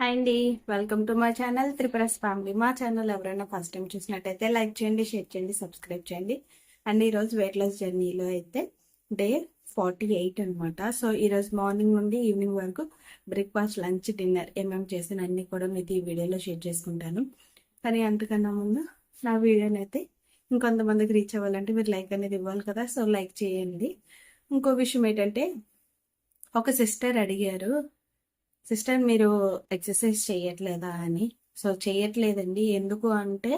Hi అండి, welcome to my channel Tripura's family. మా channel ఎవరైనా ఫస్ట్ టైం చూసినట్టయితే లైక్ చేయండి, షేర్ చేయండి, సబ్స్క్రైబ్ చేయండి. అండ్ ఈరోజు వెయిట్ లాస్ జర్నీలో అయితే డే 48 అనమాట. సో ఈరోజు మార్నింగ్ నుండి ఈవినింగ్ వరకు బ్రేక్ఫాస్ట్, లంచ్, డిన్నర్ ఏమేమి చేసిన అన్నీ కూడా మీతో ఈ వీడియోలో షేర్ చేసుకుంటాను. కానీ అంతకన్నా ముందు నా వీడియోని అయితే ఇంకొంతమందికి రీచ్ అవ్వాలంటే మీరు లైక్ అనేది ఇవ్వాలి కదా, సో లైక్ చేయండి. ఇంకో విషయం ఏంటంటే, ఒక సిస్టర్ అడిగారు, సిస్టర్ మీరు ఎక్సర్సైజ్ చేయట్లేదా అని. సో చేయట్లేదండి, ఎందుకు అంటే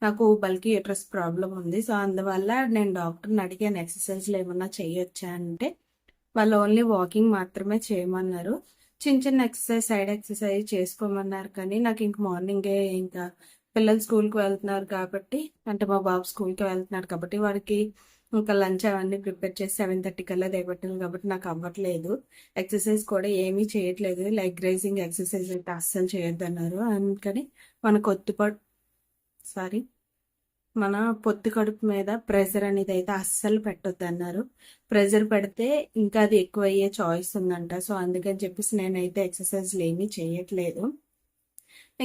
నాకు బల్కీ యూట్రస్ ప్రాబ్లం ఉంది. సో అందువల్ల నేను డాక్టర్ని అడిగాను ఎక్సర్సైజ్లు ఏమన్నా చేయొచ్చా అంటే వాళ్ళు ఓన్లీ వాకింగ్ మాత్రమే చేయమన్నారు. చిన్న చిన్న ఎక్సర్సైజ్, సైడ్ ఎక్సర్సైజ్ చేసుకోమన్నారు. కానీ నాకు ఇంక మార్నింగే ఇంకా పిల్లలు స్కూల్కి వెళ్తున్నారు కాబట్టి, అంటే మా బాబు స్కూల్కి వెళ్తున్నాడు కాబట్టి వాడికి ఇంకా లంచ్ అవన్నీ ప్రిపేర్ చేసి 7:30 కల్లా దిగబట్టాను కాబట్టి నాకు అవ్వట్లేదు. ఎక్సర్సైజ్ కూడా ఏమీ చేయట్లేదు. లెగ్ రైజింగ్ ఎక్సర్సైజ్ అయితే అస్సలు చేయొద్దన్నారు. అందుకని మన మన పొత్తి కడుపు మీద ప్రెషర్ అనేది అయితే అస్సలు పెట్టొద్దు అన్నారు. ప్రెషర్ పెడితే ఇంకా అది ఎక్కువ అయ్యే చాయిస్ ఉందంట. సో అందుకని చెప్పేసి నేనైతే ఎక్సర్సైజ్లు ఏమీ చేయట్లేదు.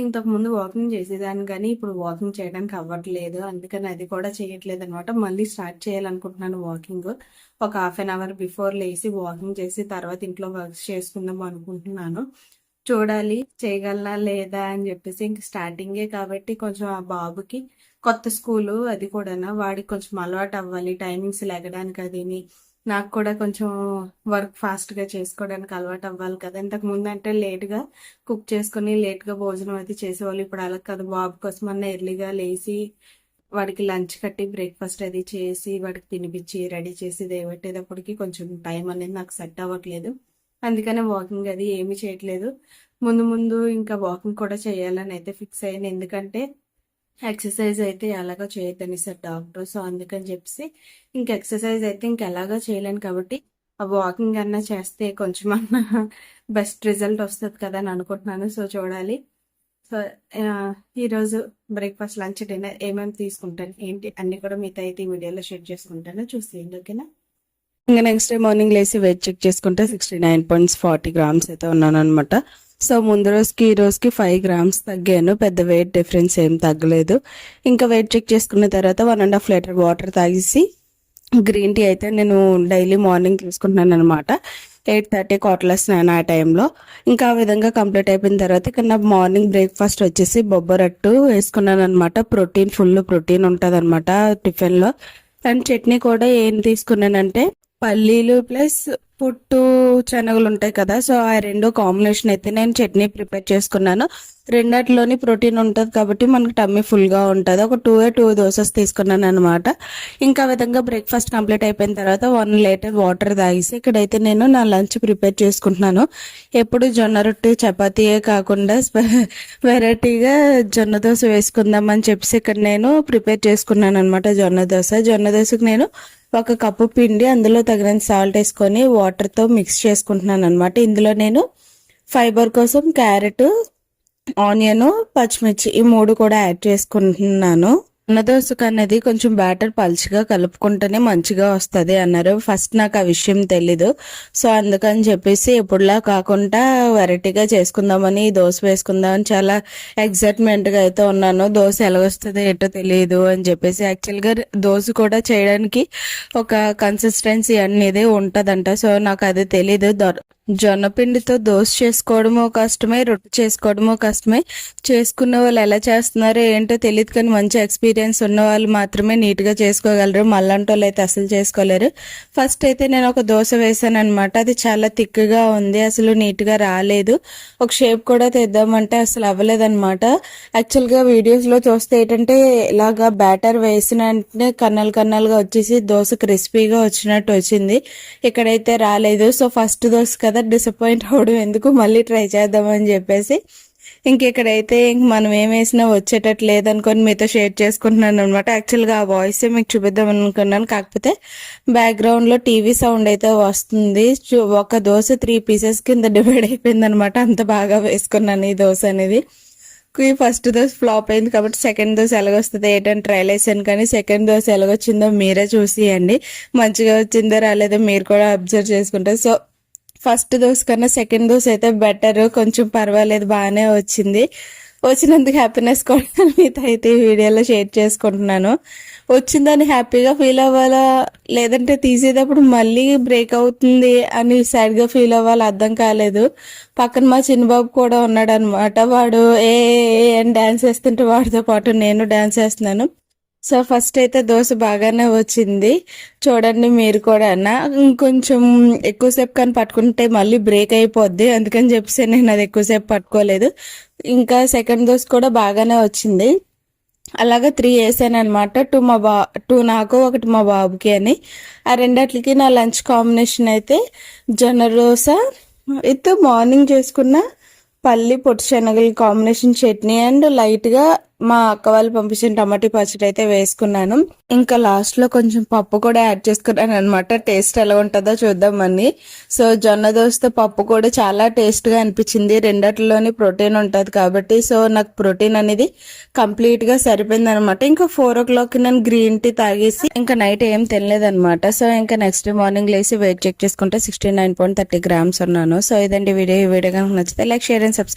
ఇంతకుముందు వాకింగ్ చేసేదాన్ని కానీ ఇప్పుడు వాకింగ్ చేయడానికి అవ్వట్లేదు. అందుకని అది కూడా చేయట్లేదు అనమాట. మళ్ళీ స్టార్ట్ చేయాలనుకుంటున్నాను వాకింగ్. ఒక హాఫ్ అన్ అవర్ బిఫోర్ లేసి వాకింగ్ చేసి తర్వాత ఇంట్లో వర్క్స్ చేసుకుందాం అనుకుంటున్నాను. చూడాలి చేయగలనా లేదా అని చెప్పేసి. ఇంక స్టార్టింగే కాబట్టి కొంచెం ఆ బాబుకి కొత్త స్కూలు, అది కూడా వాడికి కొంచెం అలవాటు అవ్వాలి, టైమింగ్స్ లెగడానికి అదిని. నాకు కూడా కొంచెం వర్క్ ఫాస్ట్గా చేసుకోవడానికి అలవాటు అవ్వాలి కదా. ఇంతకు ముందు అంటే లేట్గా కుక్ చేసుకుని లేట్గా భోజనం అయితే చేసేవాళ్ళు. ఇప్పుడు అలా కదా, బాబు కోసం అన్న ఎర్లీగా లేచి వాడికి లంచ్ కట్టి బ్రేక్ఫాస్ట్ అది చేసి వాడికి తినిపించి రెడీ చేసి దేవట్టేటప్పటికి కొంచెం టైం అనేది నాకు సెట్ అవ్వట్లేదు. అందుకనే వాకింగ్ అది ఏమీ చేయట్లేదు. ముందు ముందు ఇంకా వాకింగ్ కూడా చేయాలని అయితే ఫిక్స్ అయ్యాను. ఎందుకంటే ఎక్సర్సైజ్ అయితే ఎలాగో చేయొద్దని సార్ డాక్టర్. సో అందుకని చెప్పేసి ఇంక ఎక్సర్సైజ్ అయితే ఎలాగో చేయలేను కాబట్టి ఆ వాకింగ్ అన్నా చేస్తే కొంచెం అన్నా బెస్ట్ రిజల్ట్ వస్తుంది కదా అని అనుకుంటున్నాను. సో చూడాలి. సో ఈరోజు బ్రేక్ఫాస్ట్, లంచ్, డిన్నర్ ఏమేమి తీసుకుంటాను ఏంటి అన్ని కూడా మీతో అయితే ఈ వీడియోలో షేర్ చేసుకుంటాను. చూసేయండి, ఓకేనా. ఇంకా నెక్స్ట్ డే మార్నింగ్ లేసి వెయిట్ చెక్ చేసుకుంటే 69.40 grams అయితే ఉన్నాను అనమాట. సో ముందు రోజుకి ఈ రోజుకి 5 grams తగ్గాను. పెద్ద వెయిట్ డిఫరెన్స్ ఏం తగ్గలేదు. ఇంకా వెయిట్ చెక్ చేసుకున్న తర్వాత 1.5 లీటర్ వాటర్ తాగేసి గ్రీన్ టీ అయితే నేను డైలీ మార్నింగ్ తీసుకుంటున్నాను అనమాట. 8:30 క్వార్టర్లెస్ నేను ఆ టైంలో. ఇంకా ఆ విధంగా కంప్లీట్ అయిపోయిన తర్వాత ఇక్కడ నా మార్నింగ్ బ్రేక్ఫాస్ట్ వచ్చేసి బొబ్బరట్టు వేసుకున్నాను అనమాట. ఫుల్ ప్రోటీన్ ఉంటుంది అనమాట టిఫిన్లో. అండ్ చట్నీ కూడా ఏం తీసుకున్నానంటే పల్లీలు ప్లస్ పుట్టు శనగలు ఉంటాయి కదా, సో ఆ రెండు కాంబినేషన్ అయితే నేను చట్నీ ప్రిపేర్ చేసుకున్నాను. రెండిట్లోని ప్రోటీన్ ఉంటుంది కాబట్టి మనకు టమ్మీ ఫుల్గా ఉంటుంది. ఒక 2 దోసెస్ తీసుకున్నాను అనమాట. ఇంకా విధంగా బ్రేక్ఫాస్ట్ కంప్లీట్ అయిపోయిన తర్వాత 1 లీటర్ వాటర్ తాగేసి ఇక్కడైతే నేను నా లంచ్ ప్రిపేర్ చేసుకుంటున్నాను. ఎప్పుడు జొన్న రొట్టె చపాతీయే కాకుండా వెరైటీగా జొన్న దోశ వేసుకుందాం అని చెప్పేసి ఇక్కడ నేను ప్రిపేర్ చేసుకున్నాను అనమాట. జొన్న దోశకు నేను 1 కప్పు పిండి, అందులో తగినంత సాల్ట్ వేసుకొని వాటర్తో మిక్స్ చేసుకుంటున్నాను అనమాట. ఇందులో నేను ఫైబర్ కోసం క్యారెట్, ఆనియన్, పచ్చిమిర్చి ఈ 3 కూడా యాడ్ చేసుకుంటున్నాను. జొన్న దోశకు అనేది కొంచెం బ్యాటర్ పల్చగా కలుపుకుంటేనే మంచిగా వస్తుంది అన్నారు. ఫస్ట్ నాకు ఆ విషయం తెలీదు. సో అందుకని చెప్పేసి ఎప్పుడులా కాకుండా వెరైటీగా చేసుకుందామని దోశ వేసుకుందామని చాలా ఎగ్జైట్మెంట్గా అయితే ఉన్నాను. దోశ ఎలా వస్తుందో ఏంటో తెలియదు అని చెప్పేసి. యాక్చువల్గా దోశ కూడా చేయడానికి ఒక కన్సిస్టెన్సీ అనేది ఉంటుందంట. సో నాకు అది తెలీదు. జొన్నపిండితో దోశ చేసుకోవడమో కష్టమే, రొట్టె చేసుకోవడమో కష్టమే. చేసుకున్న వాళ్ళు ఎలా చేస్తున్నారో ఏంటో తెలియదు, కానీ మంచి ఎక్స్పీరియన్స్ ఉన్న వాళ్ళు మాత్రమే నీట్గా చేసుకోగలరు. మళ్ళంటి వాళ్ళు అయితే అసలు చేసుకోలేరు. ఫస్ట్ అయితే నేను ఒక దోశ వేసాను అనమాట. అది చాలా థిక్గా ఉంది, అసలు నీట్గా రాలేదు. ఒక షేప్ కూడా తెద్దామంటే అసలు అవ్వలేదన్నమాట. యాక్చువల్గా వీడియోస్లో చూస్తే ఏంటంటే ఇలాగా బ్యాటర్ వేసిన వెంటనే కన్నలుగా వచ్చేసి దోశ క్రిస్పీగా వచ్చినట్టు వచ్చింది. ఇక్కడైతే రాలేదు. సో ఫస్ట్ దోశ కదా, డిసప్పాయింట్ అవ్వడం ఎందుకు, మళ్ళీ ట్రై చేద్దామని చెప్పేసి ఇంకెక్కడైతే మనం ఏం వేసినా వచ్చేటట్టు లేదనుకొని మీతో షేర్ చేసుకుంటున్నాను అనమాట. యాక్చువల్గా ఆ వాయిస్ మీకు చూపిద్దాం అనుకున్నాను, కాకపోతే బ్యాక్గ్రౌండ్లో టీవీ సౌండ్ అయితే వస్తుంది. ఒక దోశ 3 pieces కింద డివైడ్ అయిపోయింది అనమాట. అంత బాగా వేసుకున్నాను ఈ దోశ అనేది. ఫస్ట్ దోశ ఫ్లాప్ అయింది కాబట్టి సెకండ్ దోశ ఎలాగొస్తుంది ఏంటని ట్రైల్ వేసాను. కానీ సెకండ్ దోశ ఎలాగొచ్చిందో మీరే చూసియండి. మంచిగా వచ్చిందో రాలేదో మీరు కూడా అబ్జర్వ్ చేసుకుంటారు. సో ఫస్ట్ దోశ కన్నా సెకండ్ దోశ అయితే బెటర్, కొంచెం పర్వాలేదు, బాగానే వచ్చింది. వచ్చినందుకు హ్యాపీనెస్ కూడా మీతో అయితే ఈ వీడియోలో షేర్ చేసుకుంటున్నాను. వచ్చిందని హ్యాపీగా ఫీల్ అవ్వాలా, లేదంటే తీసేటప్పుడు మళ్ళీ బ్రేక్ అవుతుంది అని సాడ్గా ఫీల్ అవ్వాలా అర్థం కాలేదు. పక్కన మా చిన్నబాబు కూడా ఉన్నాడు అనమాట. వాడు ఏ అని డాన్స్ వేస్తుంటే వాడితో పాటు నేను డాన్స్ వేస్తున్నాను. సో ఫస్ట్ అయితే దోశ బాగానే వచ్చింది. చూడండి మీరు కూడా ఇంకొంచెం ఎక్కువసేపు కానీ పట్టుకుంటే మళ్ళీ బ్రేక్ అయిపోద్ది, అందుకని చెప్పేసి నేను అది ఎక్కువసేపు పట్టుకోలేదు. ఇంకా సెకండ్ దోశ కూడా బాగానే వచ్చింది. అలాగా 3 వేసాను అనమాట. 2 నాకు, 1 మా బాబుకి అని. ఆ రెండిట్లకి నా లంచ్ కాంబినేషన్ అయితే జొన్న దోశ విత్ మార్నింగ్ చేసుకున్న పల్లి పొట్టు శనగల కాంబినేషన్ చట్నీ అండ్ లైట్గా మా అక్క వాళ్ళు పంపించిన టమాటా పచ్చడి అయితే వేసుకున్నాను. ఇంకా లాస్ట్ లో కొంచెం పప్పు కూడా యాడ్ చేసుకున్నాను అనమాట. టేస్ట్ ఎలా ఉంటుందో చూద్దామని. సో జొన్న దోశతో పప్పు కూడా చాలా టేస్ట్ గా అనిపించింది. రెండిట్లోని ప్రోటీన్ ఉంటుంది కాబట్టి సో నాకు ప్రోటీన్ అనేది కంప్లీట్ గా సరిపోయింది అనమాట. ఇంకా 4 o'clock నేను గ్రీన్ టీ తాగేసి ఇంకా నైట్ ఏం తినలేదు అనమాట. సో ఇంకా నెక్స్ట్ డే మార్నింగ్ లేసి వెయిట్ చెక్ చేసుకుంటే 69.30 grams ఉన్నాను. సో ఇదండి వీడియో. ఈ వీడియో కనుక నచ్చితే లైక్, షేర్ అండ్ సబ్స్క్రైబ్.